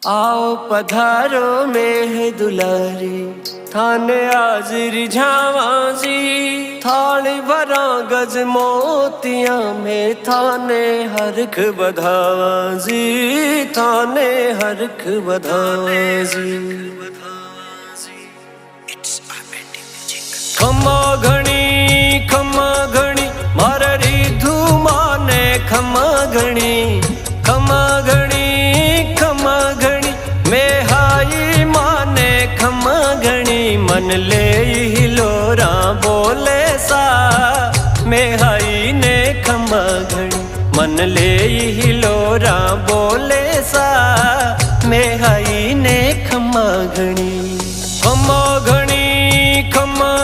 आओ पधारो में है दुलारी, थाने हाजिर झावाजी। थाली भरा गज मोतिया में थाने हरख बधावाजी, थाने हरख बधावाजी। खम्मा घणी मारा रिधु माने खम्मा घणी मेहाई माने खम्मा घणी। मन ले हिलोरा बोले सा मेहाई ने खम्मा घणी। मन ले हिलोरा बोले सा मेहाई ने खम्मा घणी। खम्मा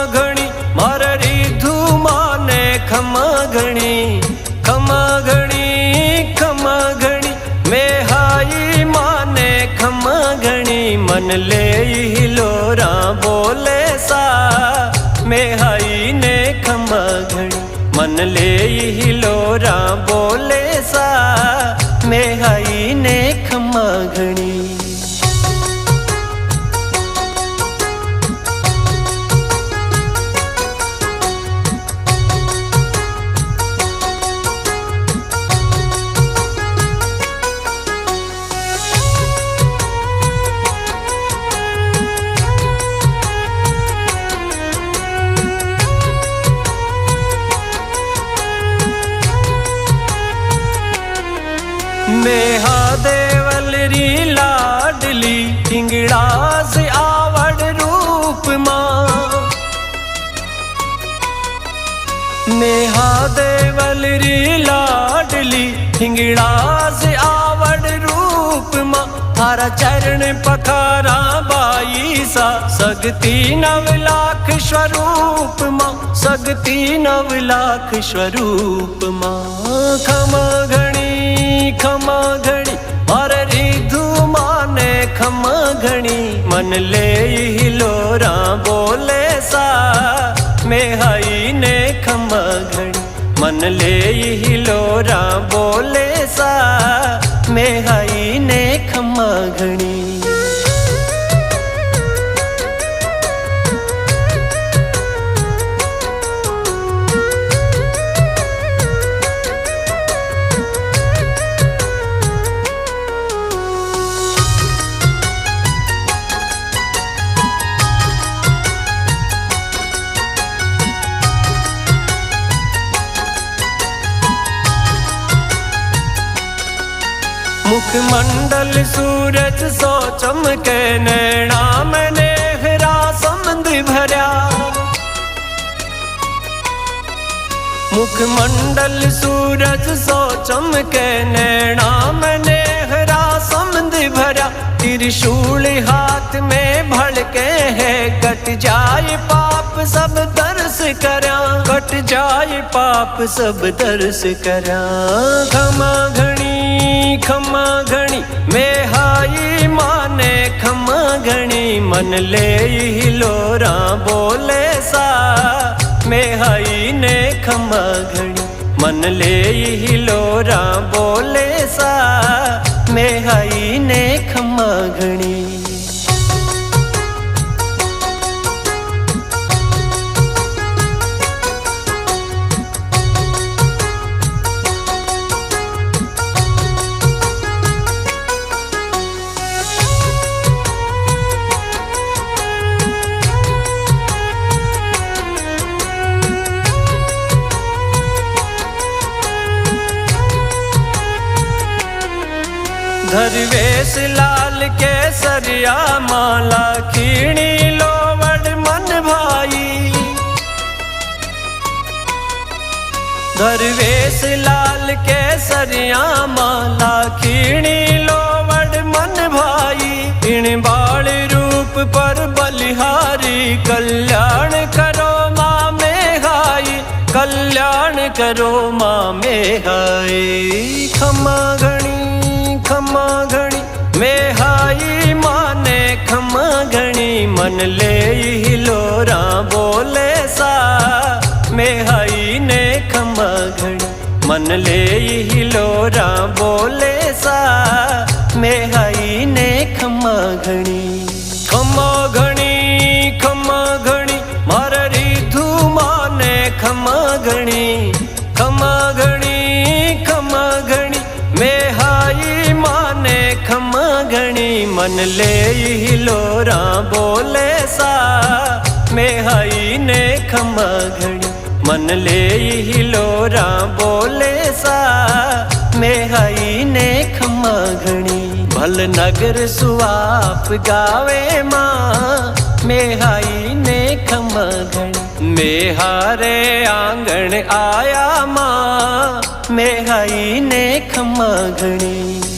घणी मारा रिधु माने खम्मा घणी मेहाई माने खम्मा घणी। मन ले हिलोरा बोले सा मेहाई ने खम्मा घणी। मन ले हिलोरा बोले सा मेहाई ने खम्मा घणी। मेहादेवल री लाडली हिंगड़ा से आवड़ रूप माँ। मेहादेवल री लाडली हिंगड़ा से आवड़ रूप माँ। थारा चरण पखारा बाई सा सगती 9 लाख स्वरूप माँ, सगती 9 लाख स्वरूप माँ। खम्मा घणी मारा रिधु माने खम्मा घणी। मन ले हिलोरा बोले सा मेहाई ने खम्मा घणी। मन ले हिलोरा बोले सा मेहाई ने खम्मा घणी। मुखमंडल सूरज सो चमके, नैना में नेहरा समंद भरा। मुखमंडल सूरज सो चमके, नैना में नेहरा समंद भरा। त्रिशूल हाथ में भड़के है, कट जाए पाप सब दर्श करा, कट जाए पाप सब दर्श करा। खम्मा घणी मेहाई माने खम्मा घणी। मन ले हिलोरा बोले सा मेहाई ने खम्मा घणी। मन ले हिलोरा बोले सा मेहाई ने खम्मा घणी। धरवेश लाल केसरिया माला खीणी लोवड़ मन भाई। धरवेश लाल केसरिया माला खीणी लोवड़ मन भाई। इन बाल रूप पर बलिहारी, कल्याण करो माँ मेहाई, कल्याण करो माँ मेहाई। खम्मा घणी मेहाई माने खम्मा घणी। मन ले हिलोरा बोले सा मेहाई ने खम्मा घणी। मन ले हिलोरा बोले सा मेहाई ने मन ले हिलोरा बोले सा मेहाई ने खमा घड़ी मन ले हिलोरा बोले सा मेहाई ने खमा घड़ी भल नगर सुआप गावे माँ मेहाई ने खमा घड़ी मेहारे आंगण आया माँ मेहाई ने खमा घड़ी।